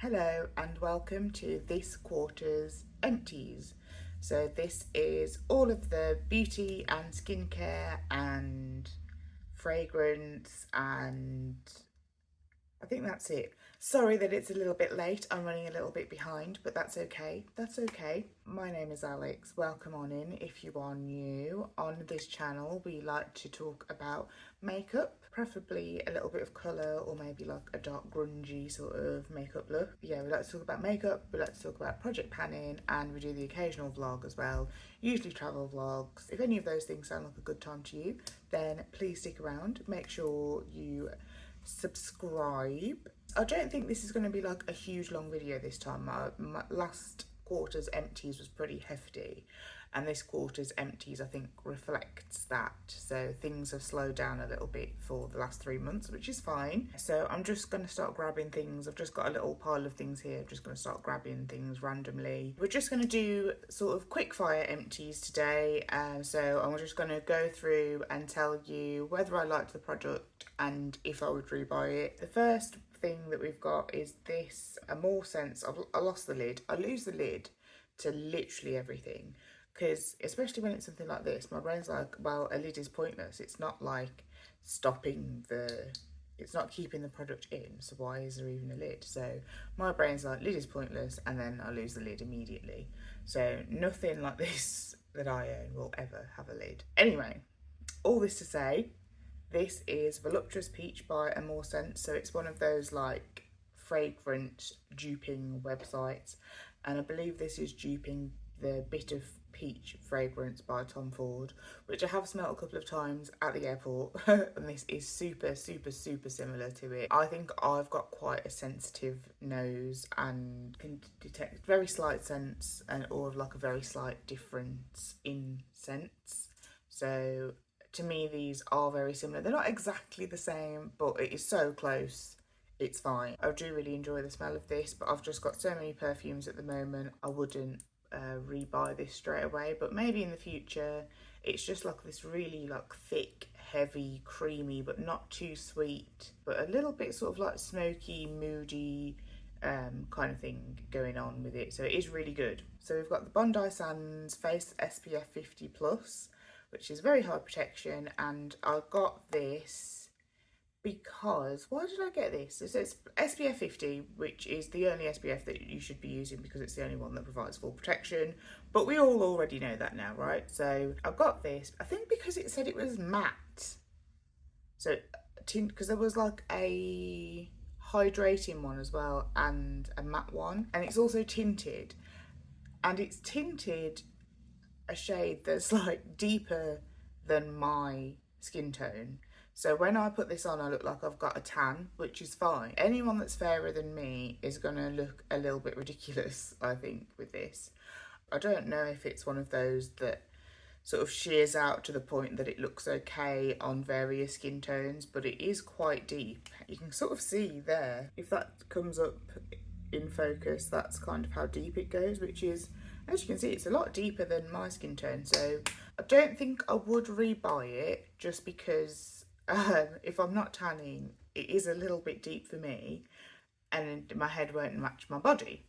Hello and welcome to this quarter's empties. So this is all of the beauty and skincare and fragrance, and I think that's it. Sorry that it's a little bit late. I'm running a little bit behind, but that's okay. That's okay. My name is Alex. Welcome on in if you are new. On this channel, we like to talk about makeup, preferably a little bit of colour or maybe like a dark grungy sort of makeup look. Yeah, we like to talk about makeup, we like to talk about project planning, and we do the occasional vlog as well, usually travel vlogs. If any of those things sound like a good time to you, then please stick around. Make sure you subscribe. I don't think this is going to be like a huge long video this time. My last quarter's empties was pretty hefty, and this quarter's empties I think reflects that. So things have slowed down a little bit for the last 3 months, which is fine. So I'm just going to start grabbing things. I've just got a little pile of things here. I'm just going to start grabbing things randomly. We're just going to do sort of quick fire empties today. So I'm just going to go through and tell you whether I liked the product and if I would rebuy it. The first thing that we've got is this More Sense. I lost the lid. I lose the lid to literally everything, because especially when it's something like this, my brain's like, well, a lid is pointless. It's not like it's not keeping the product in, so why is there even a lid? So my brain's like, lid is pointless, and then I lose the lid immediately. So nothing like this that I own will ever have a lid. Anyway, all this to say, this is Voluptuous Peach by More Sense. So it's one of those like fragrance duping websites, and I believe this is duping the Bit of Peach fragrance by Tom Ford, which I have smelled a couple of times at the airport and this is super similar to it. I think I've got quite a sensitive nose and can detect very slight scents and or like a very slight difference in scents. So to me, these are very similar. They're not exactly the same, but it is so close, it's fine. I do really enjoy the smell of this, but I've just got so many perfumes at the moment, I wouldn't rebuy this straight away, but maybe in the future. It's just like this really like thick, heavy, creamy, but not too sweet, but a little bit sort of like smoky, moody kind of thing going on with it. So it is really good. So we've got the Bondi Sands Face SPF 50 Plus, which is very high protection, and I got this because, why did I get this? It says SPF 50, which is the only SPF that you should be using because it's the only one that provides full protection, but we all already know that now, right? So I got this, I think because it said it was matte, so because there was like a hydrating one as well and a matte one, and it's also tinted, and it's tinted a shade that's like deeper than my skin tone. So when I put this on, I look like I've got a tan, which is fine. Anyone that's fairer than me is gonna look a little bit ridiculous, I think, with this. I don't know if it's one of those that sort of shears out to the point that it looks okay on various skin tones, but it is quite deep. You can sort of see there, if that comes up in focus, that's kind of how deep it goes, which is, as you can see, it's a lot deeper than my skin tone. So I don't think I would rebuy it, just because if I'm not tanning, it is a little bit deep for me and my head won't match my body.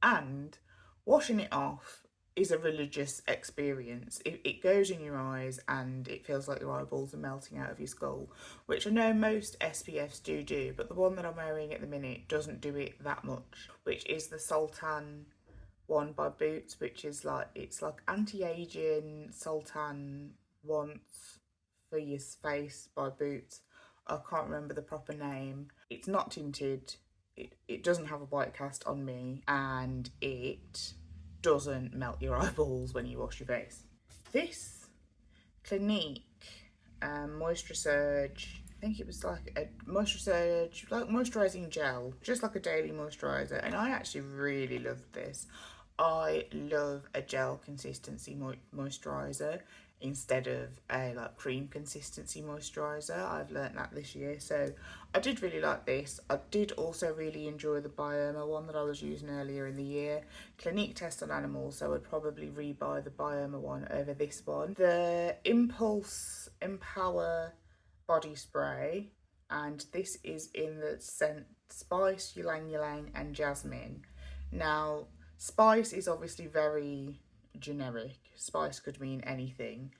And washing it off is a religious experience. It goes in your eyes and it feels like your eyeballs are melting out of your skull, which I know most SPFs do, but the one that I'm wearing at the minute doesn't do it that much, which is the Sultan one by Boots, which is like, it's like anti-aging Sultan Once for Your Face by Boots. I can't remember the proper name. It's not tinted, it doesn't have a white cast on me, and it doesn't melt your eyeballs when you wash your face. This Clinique Moisture Surge, I think it was like a Moisture Surge, like moisturising gel, just like a daily moisturiser, and I actually really loved this. I love a gel consistency moisturiser instead of a like cream consistency moisturiser. I've learnt that this year, so I did really like this. I did also really enjoy the Bioma one that I was using earlier in the year. Clinique test on animals, so I'd probably rebuy the Bioma one over this one. The Impulse Empower body spray, and this is in the scent spice, ylang ylang, and jasmine. Now, spice is obviously very generic. Spice could mean anything.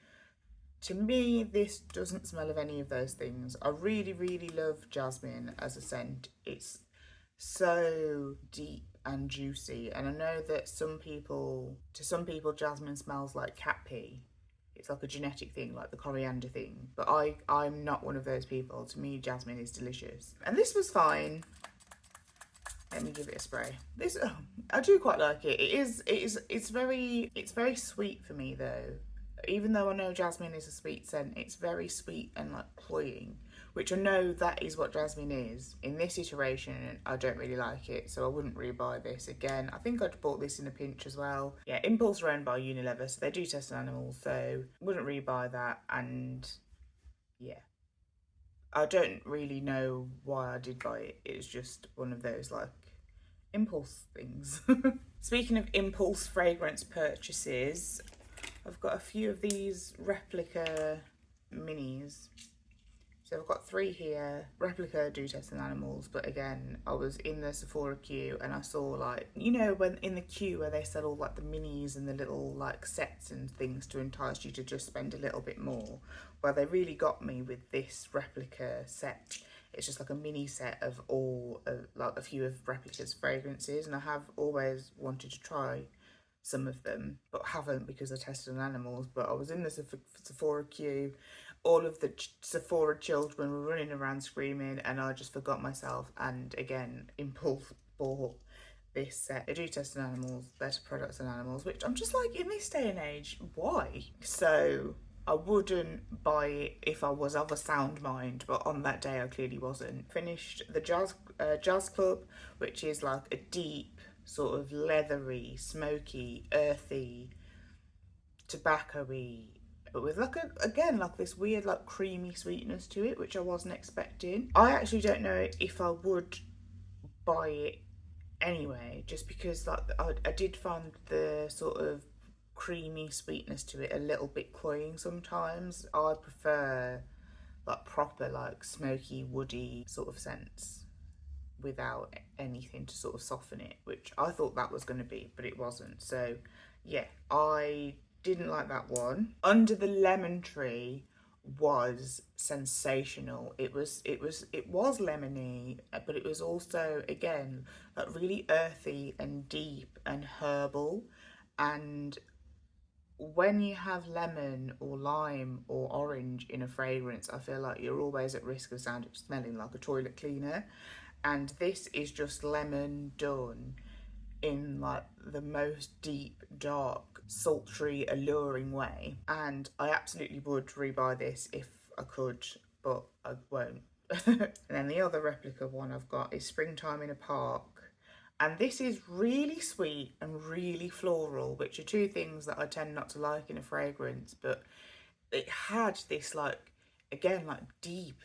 To me, this doesn't smell of any of those things. I really, really love jasmine as a scent. It's so deep and juicy, and I know that to some people, jasmine smells like cat pee. It's like a genetic thing, like the coriander thing. But I'm not one of those people. To me, jasmine is delicious. And this was fine. Let me give it a spray. This, I do quite like it. It's very sweet for me though. Even though I know jasmine is a sweet scent, it's very sweet and like cloying, which I know that is what jasmine is. In this iteration, I don't really like it, so I wouldn't rebuy this again. I think I'd bought this in a pinch as well. Yeah, Impulse are owned by Unilever, so they do test on animals, so wouldn't rebuy that. And yeah, I don't really know why I did buy it. It's just one of those like impulse things. Speaking of impulse fragrance purchases, I've got a few of these replica minis. So I've got 3 here. Replica do test on animals, but again, I was in the Sephora queue and I saw like, you know, when in the queue where they sell all like the minis and the little like sets and things to entice you to just spend a little bit more. Well, they really got me with this replica set. It's just like a mini set of all, like a few of Replica's fragrances, and I have always wanted to try some of them, but haven't because I tested on animals. But I was in the Sephora queue, all of the Sephora children were running around screaming, and I just forgot myself, and again, impulse bought this set. They do test on animals, better products on animals, which I'm just like, in this day and age, why? So I wouldn't buy it if I was of a sound mind, but on that day I clearly wasn't. Finished the Jazz Club, which is like a deep, sort of leathery, smoky, earthy, tobacco-y, but with like again like this weird like creamy sweetness to it, which I wasn't expecting. I actually don't know if I would buy it anyway, just because like I did find the sort of creamy sweetness to it a little bit cloying sometimes. I prefer like proper like smoky woody sort of scents without anything to sort of soften it, which I thought that was going to be, but it wasn't. So yeah, I didn't like that one. Under the Lemon Tree was sensational. It was lemony, but it was also again like really earthy and deep and herbal. And when you have lemon or lime or orange in a fragrance, I feel like you're always at risk of smelling like a toilet cleaner. And this is just lemon done in like the most deep, dark, sultry, alluring way. And I absolutely would rebuy this if I could, but I won't. And then the other replica one I've got is Springtime in a Park. And this is really sweet and really floral, which are 2 things that I tend not to like in a fragrance, but it had this like, again, like deep,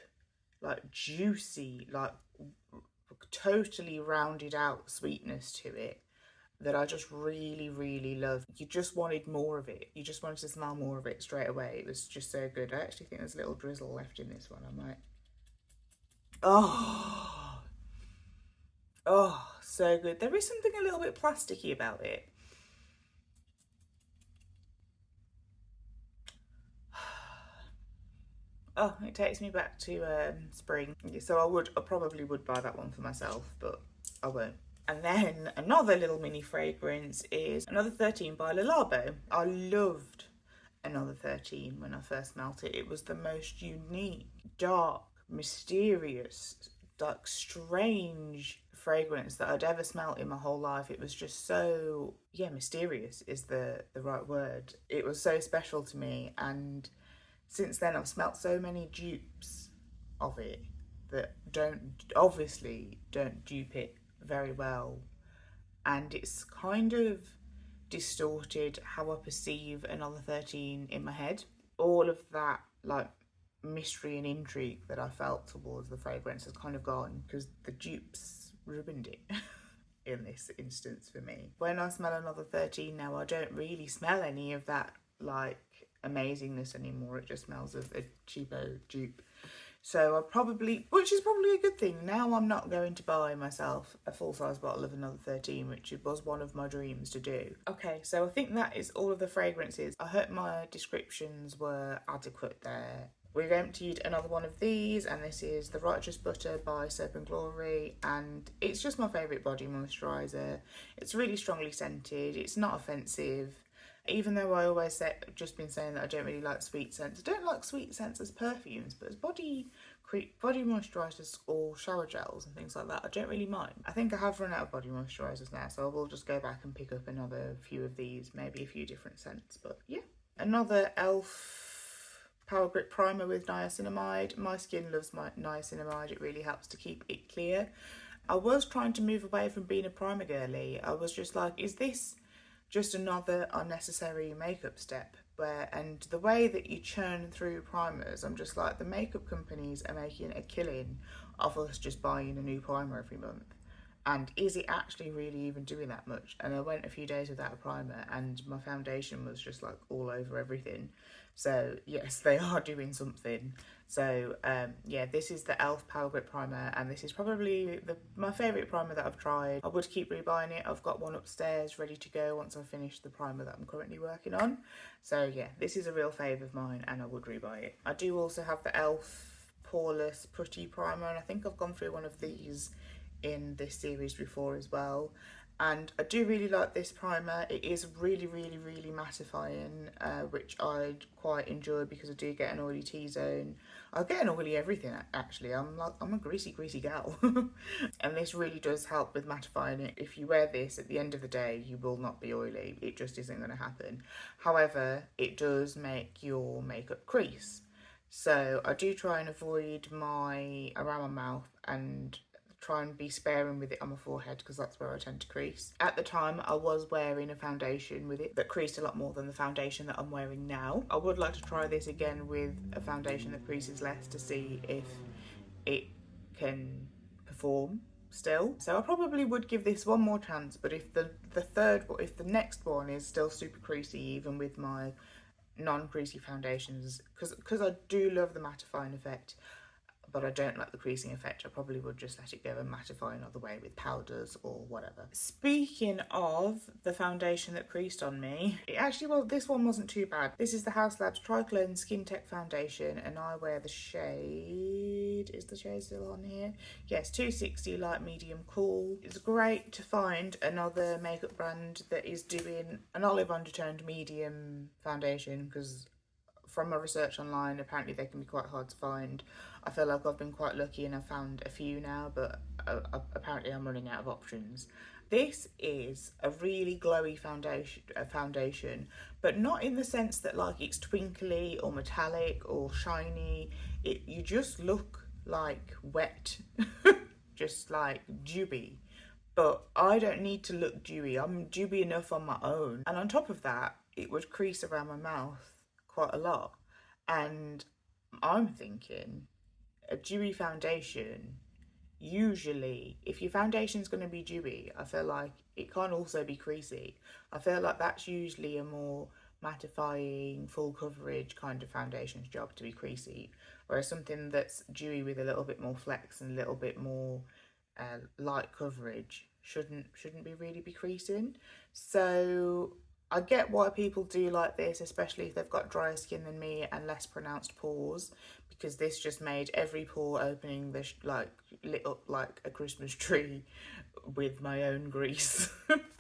like juicy, like totally rounded out sweetness to it that I just really, really love. You just wanted more of it. You just wanted to smell more of it straight away. It was just so good. I actually think there's a little drizzle left in this one. I might. Oh, so good. There is something a little bit plasticky about it. Oh, it takes me back to spring. So I probably would buy that one for myself, but I won't. And then another little mini fragrance is Another 13 by Le Labo. I loved Another 13 when I first smelt it. It was the most unique, dark, mysterious, like strange fragrance that I'd ever smelt in my whole life. It was just so, yeah, mysterious is the right word. It was so special to me, and since then I've smelt so many dupes of it that obviously don't dupe it very well, and it's kind of distorted how I perceive Another 13 in my head. All of that like mystery and intrigue that I felt towards the fragrance has kind of gone because the dupes ruined it. In this instance for me, when I smell Another 13 now, I don't really smell any of that like amazingness anymore. It just smells of a cheapo dupe. So I probably, which is probably a good thing. Now I'm not going to buy myself a full-size bottle of another 13, which was one of my dreams to do. Okay, so I think that is all of the fragrances. I hope my descriptions were adequate there. We've emptied another one of these, and this is the Righteous Butter by Soap and Glory, and it's just my favourite body moisturiser. It's really strongly scented, it's not offensive. Even though I always say, just been saying that I don't really like sweet scents. I don't like sweet scents as perfumes, but as body moisturisers or shower gels and things like that, I don't really mind. I think I have run out of body moisturisers now, so I will just go back and pick up another few of these, maybe a few different scents, but yeah. Another e.l.f. Power Grip Primer with niacinamide. My skin loves my niacinamide, it really helps to keep it clear. I was trying to move away from being a primer girly. I was just like, is this just another unnecessary makeup step? And the way that you churn through primers, I'm just like, the makeup companies are making a killing of us just buying a new primer every month. And is it actually really even doing that much? And I went a few days without a primer and my foundation was just like all over everything. So yes, they are doing something. So yeah, this is the e.l.f. Power Grip Primer, and this is probably my favourite primer that I've tried. I would keep rebuying it. I've got one upstairs ready to go once I finish the primer that I'm currently working on. So yeah, this is a real fave of mine and I would rebuy it. I do also have the e.l.f. Poreless Putty Primer, and I think I've gone through one of these in this series before as well, and I do really like this primer. It is really mattifying, which I quite enjoy because I do get an oily T-zone. I get an oily everything actually. I'm a greasy gal. And this really does help with mattifying it. If you wear this at the end of the day, you will not be oily. It just isn't going to happen. However, it does make your makeup crease, so I do try and avoid around my mouth and try and be sparing with it on my forehead because that's where I tend to crease. At the time I was wearing a foundation with it that creased a lot more than the foundation that I'm wearing now. I would like to try this again with a foundation that creases less to see if it can perform still. So I probably would give this one more chance, but if the next one is still super creasy even with my non-creasy foundations, because I do love the mattifying effect, but I don't like the creasing effect, I probably would just let it go and mattify another way with powders or whatever. Speaking of the foundation that creased on me, this one wasn't too bad. This is the House Labs Triclone Skin Tech Foundation, and I wear the shade, is the shade still on here? Yes, 260 Light Medium Cool. It's great to find another makeup brand that is doing an olive undertoned medium foundation, because from my research online, apparently they can be quite hard to find. I feel like I've been quite lucky and I've found a few now, but apparently I'm running out of options. This is a really glowy foundation, but not in the sense that like it's twinkly or metallic or shiny. You just look like wet, just like dewy. But I don't need to look dewy. I'm dewy enough on my own. And on top of that, it would crease around my mouth quite a lot, and I'm thinking a dewy foundation, usually if your foundation's going to be dewy, I feel like it can also be creasy. I feel like that's usually a more mattifying, full coverage kind of foundation's job, to be creasy, whereas something that's dewy with a little bit more flex and a little bit more light coverage shouldn't really be creasing. So I get why people do like this, especially if they've got drier skin than me and less pronounced pores, because this just made every pore opening lit up like a Christmas tree with my own grease.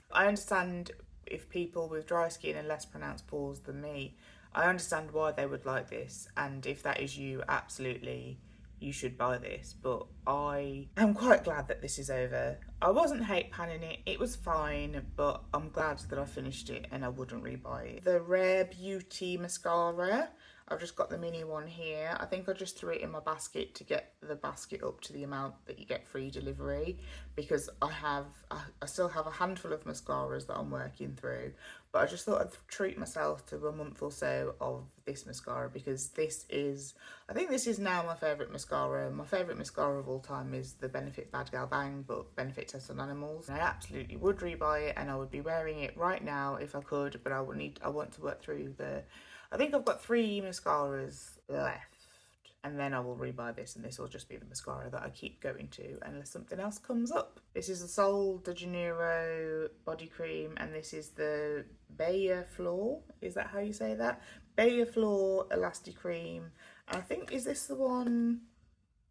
I understand if people with dry skin and less pronounced pores than me, I understand why they would like this, and if that is you, absolutely you should buy this. But I am quite glad that this is over. I wasn't hate panning it, it was fine, but I'm glad that I finished it and I wouldn't rebuy it. The Rare Beauty mascara, I've just got the mini one here. I think I just threw it in my basket to get the basket up to the amount that you get free delivery, because I still have a handful of mascaras that I'm working through, but I just thought I'd treat myself to a month or so of this mascara, because I think this is now my favourite mascara. My favourite mascara of all time is the Benefit Bad Gal Bang, but Benefit Test on Animals. And I absolutely would rebuy it, and I would be wearing it right now if I could, but I want to work through I think I've got 3 mascaras left. and then I will rebuy this, and this will just be the mascara that I keep going to unless something else comes up. This is the Sol de Janeiro body cream, and this is the Bayer Flor. Is that how you say that? Bayer Flor Elastic Cream. And I think, is this the one?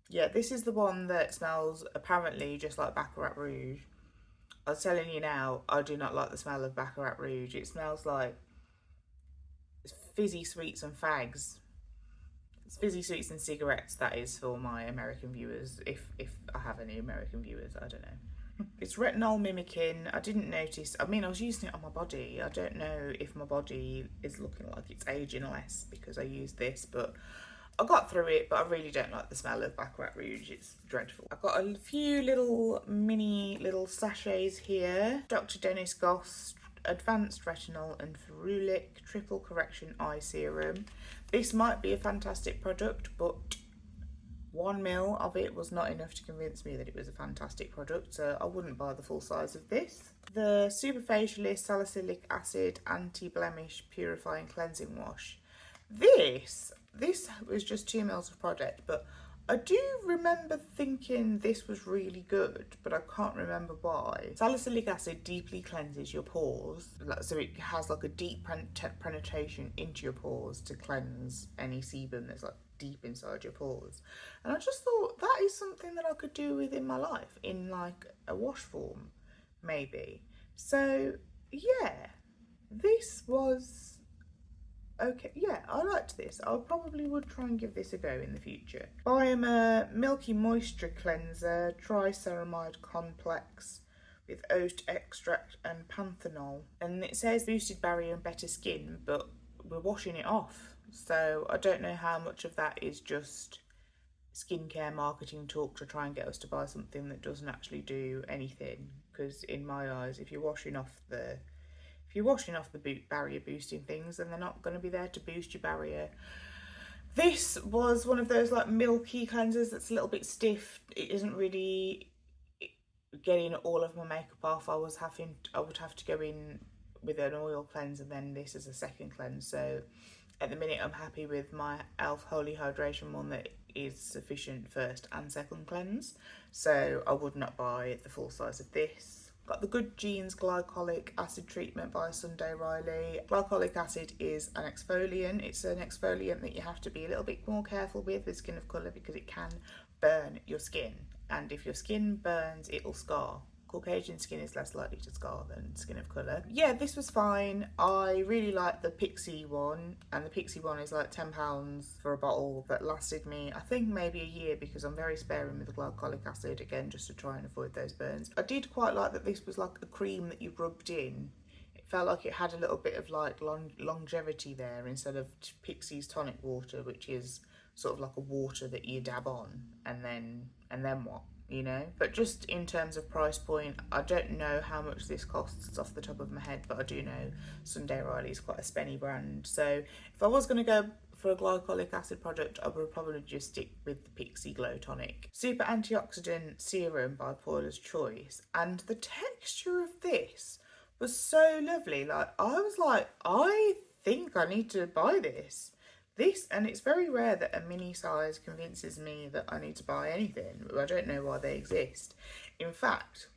Yeah, this is the one that smells apparently just like Baccarat Rouge. I was telling you now, I do not like the smell of Baccarat Rouge. It smells like fizzy sweets and fags. It's fizzy sweets and cigarettes, that is, for my American viewers. If I have any American viewers, I don't know. It's retinol mimicking. I didn't notice. I mean, I was using it on my body. I don't know if my body is looking like it's aging less because I used this, but I got through it. But I really don't like the smell of Baccarat Rouge. It's dreadful. I've got a few little little sachets here. Dr. Dennis Goss Advanced Retinol and Ferulic Triple Correction Eye Serum. This might be a fantastic product, but 1 ml of it was not enough to convince me that it was a fantastic product, so I wouldn't buy the full size of this. The Superfacialist Salicylic Acid Anti-Blemish Purifying Cleansing Wash. This was just 2 ml of product, but I do remember thinking this was really good, but I can't remember why. Salicylic acid deeply cleanses your pores, so it has like a deep penetration into your pores to cleanse any sebum that's like deep inside your pores. And I just thought that is something that I could do within my life in like a wash form, maybe. So yeah, this was okay. Yeah, I liked this. I probably would try and give this a go in the future. Biomer Milky Moisture Cleanser Triceramide Complex with oat extract and panthenol. And it says boosted barrier and better skin, but we're washing it off. So I don't know how much of that is just skincare marketing talk to try and get us to buy something that doesn't actually do anything. Because in my eyes, if you're washing off the barrier boosting things, then they're not going to be there to boost your barrier. This was one of those like milky cleansers that's a little bit stiff. It isn't really getting all of my makeup off. I would have to go in with an oil cleanse and then this as a second cleanse. So at the minute I'm happy with my e.l.f. Holy Hydration one that is sufficient first and second cleanse. So I would not buy the full size of this. Got the Good Genes Glycolic Acid Treatment by Sunday Riley. Glycolic acid is an exfoliant. It's an exfoliant that you have to be a little bit more careful with skin of colour because it can burn your skin. And if your skin burns, it'll scar. Caucasian skin is less likely to scar than skin of colour. Yeah, this was fine. I really like the Pixie one, and the Pixie one is like £10 for a bottle that lasted me, I think, maybe a year because I'm very sparing with the glycolic acid, again, just to try and avoid those burns. I did quite like that this was like a cream that you rubbed in. It felt like it had a little bit of like longevity there instead of Pixie's tonic water, which is sort of like a water that you dab on and then what? You know, but just in terms of price point, I don't know how much this costs off the top of my head, but I do know Sunday Riley is quite a spenny brand. So if I was going to go for a glycolic acid product, I would probably just stick with the Pixie Glow Tonic. Super Antioxidant Serum by Paula's Choice, and the texture of this was so lovely. Like, I was like, I think I need to buy this. And it's very rare that a mini size convinces me that I need to buy anything. I don't know why they exist. In fact,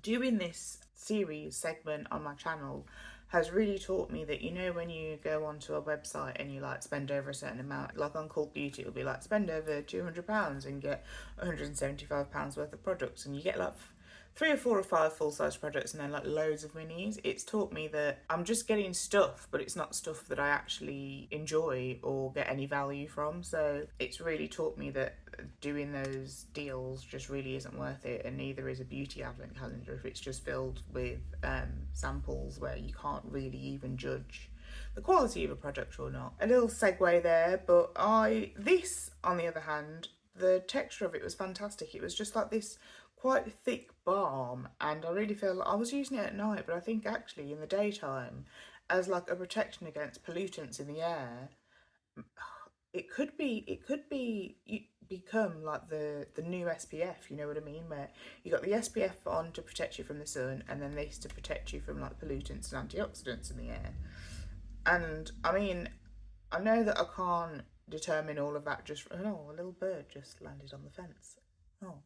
doing this series segment on my channel has really taught me that, you know, when you go onto a website and you like spend over a certain amount, like on Cult Beauty, it'll be like spend over £200 and get £175 worth of products, and you get like 3 or 4 or 5 full-size products and then like loads of minis. It's taught me that I'm just getting stuff, but it's not stuff that I actually enjoy or get any value from. So it's really taught me that doing those deals just really isn't worth it, and neither is a beauty advent calendar if it's just filled with samples where you can't really even judge the quality of a product or not. A little segue there, but this on the other hand, the texture of it was fantastic. It was just like this quite thick balm, and I really feel like I was using it at night, but I think actually in the daytime as like a protection against pollutants in the air, it could become like the new SPF, you know what I mean, where you got the SPF on to protect you from the sun and then this to protect you from like pollutants and antioxidants in the air. And I mean, I know that I can't determine all of that just... Oh, a little bird just landed on the fence. Oh.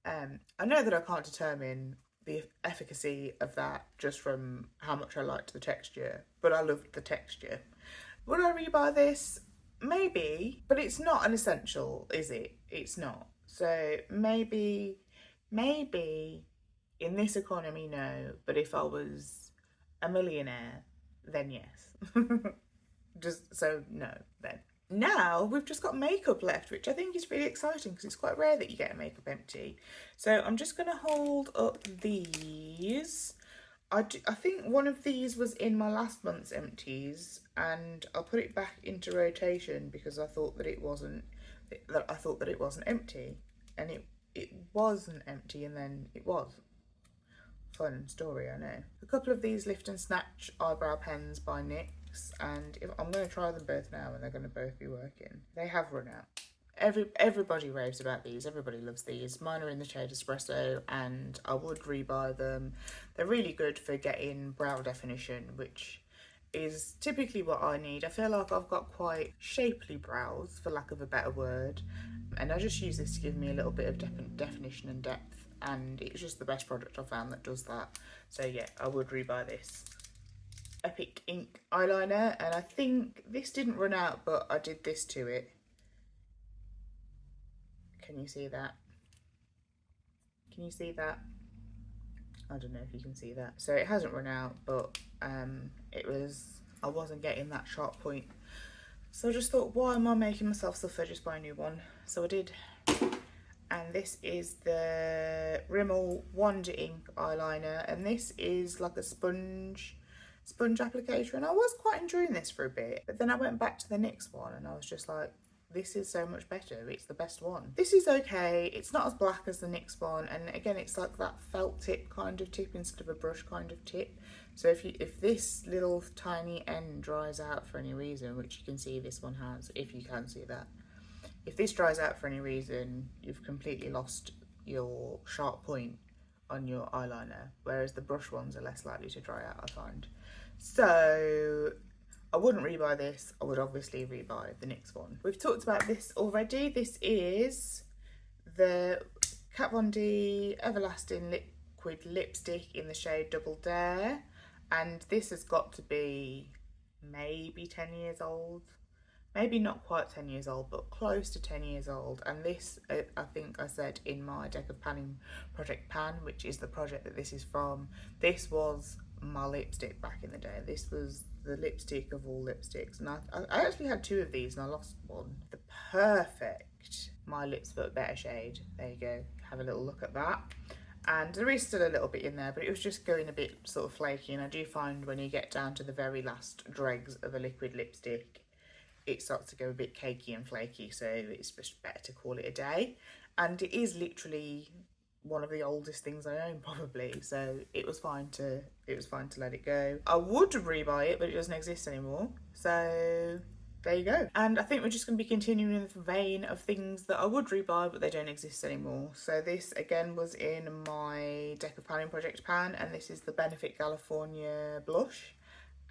I know that I can't determine the efficacy of that just from how much I liked the texture, but I loved the texture. Would I rebuy this? Maybe, but it's not an essential, is it? It's not. So maybe in this economy, no. But if I was a millionaire, then yes. Just so no, then. Now we've just got makeup left, which I think is really exciting because it's quite rare that you get a makeup empty. So I'm just going to hold up these. I think one of these was in my last month's empties, and I'll put it back into rotation because I thought that it wasn't empty, and it wasn't empty, and then it was. Fun story, I know. A couple of these Lift and Snatch eyebrow pens by NYX, and I'm going to try them both now, and they're going to both be working. They have run out. Everybody raves about these. Everybody loves these. Mine are in the shade Espresso, and I would rebuy them. They're really good for getting brow definition, which is typically what I need. I feel like I've got quite shapely brows, for lack of a better word, and I just use this to give me a little bit of definition and depth, and it's just the best product I've found that does that. So yeah, I would rebuy this. Epic Ink eyeliner, and I think this didn't run out, but I did this to it. Can you see that? Can you see that? I don't know if you can see that. So it hasn't run out, but I wasn't getting that sharp point. So I just thought, why am I making myself suffer? Just buy a new one. So I did. And this is the Rimmel Wonder Ink eyeliner, and this is like a sponge applicator, and I was quite enjoying this for a bit, but then I went back to the NYX one and I was just like, this is so much better. It's the best one. This is okay. It's not as black as the NYX one, and again, it's like that felt tip kind of tip instead of a brush kind of tip. So if this little tiny end dries out for any reason, which you can see this one has, if you can see that, if this dries out for any reason, you've completely lost your sharp point on your eyeliner, whereas the brush ones are less likely to dry out, I find. So I wouldn't rebuy this. I would obviously rebuy the NYX one. We've talked about this already. This is the Kat Von D Everlasting Liquid Lipstick in the shade Double Dare, and this has got to be maybe 10 years old. Maybe not quite 10 years old, but close to 10 years old. And this, I think I said in my Deck of Panning Project Pan, which is the project that this is from, this was my lipstick back in the day. This was the lipstick of all lipsticks. And I actually had two of these and I lost one. The perfect My Lips But Better shade. There you go. Have a little look at that. And there is still a little bit in there, but it was just going a bit sort of flaky. And I do find when you get down to the very last dregs of a liquid lipstick, it starts to go a bit cakey and flaky, so it's just better to call it a day. And it is literally one of the oldest things I own, probably, so it was fine to let it go. I would rebuy it, but it doesn't exist anymore, so there you go. And I think we're just going to be continuing in the vein of things that I would rebuy but they don't exist anymore. So this again was in my Deck of Panning Project Pan, and this is the Benefit California blush.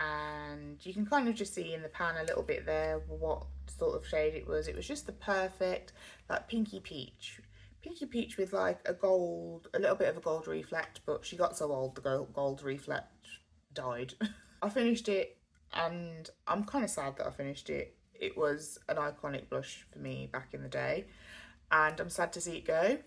And you can kind of just see in the pan a little bit there what sort of shade it was. It was just the perfect, like, pinky peach with like a little bit of a gold reflect, but she got so old the gold reflect died. I finished it and I'm kind of sad that I finished it. It was an iconic blush for me back in the day, and I'm sad to see it go.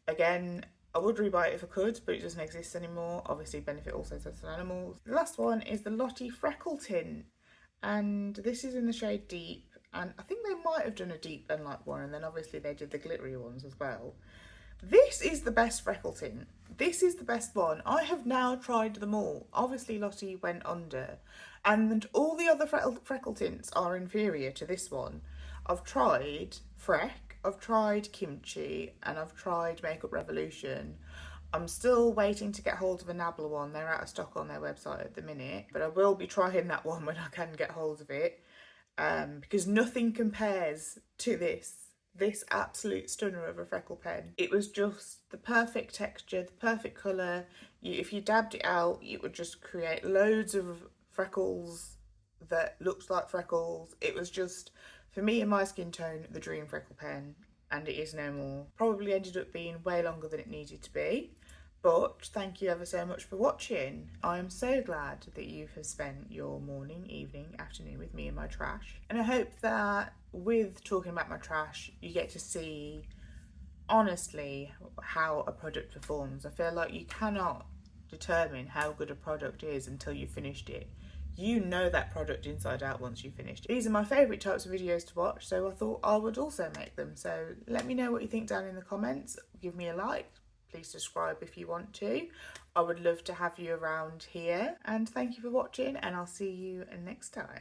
Again, I would rebuy it if I could, but it doesn't exist anymore. Obviously, Benefit also sells animals. The last one is the Lottie Freckle Tint, and this is in the shade Deep, and I think they might have done a deep and light one, and then obviously they did the glittery ones as well. This is the best freckle tint. This is the best one. I have now tried them all. Obviously, Lottie went under, and all the other freckle tints are inferior to this one. I've tried Freck, I've tried Kimchi, and I've tried Makeup Revolution. I'm still waiting to get hold of a Nabla one. They're out of stock on their website at the minute, but I will be trying that one when I can get hold of it, because nothing compares to this absolute stunner of a freckle pen. It was just the perfect texture, the perfect colour. If you dabbed it out, it would just create loads of freckles that looked like freckles. It was just For me and my skin tone, the dream freckle pen, and it is no more. Probably ended up being way longer than it needed to be. But thank you ever so much for watching. I am so glad that you have spent your morning, evening, afternoon with me and my trash. And I hope that with talking about my trash, you get to see honestly how a product performs. I feel like you cannot determine how good a product is until you've finished it. You know that product inside out once you've finished it. These are my favourite types of videos to watch, so I thought I would also make them. So let me know what you think down in the comments. Give me a like. Please subscribe if you want to. I would love to have you around here. And thank you for watching, and I'll see you next time.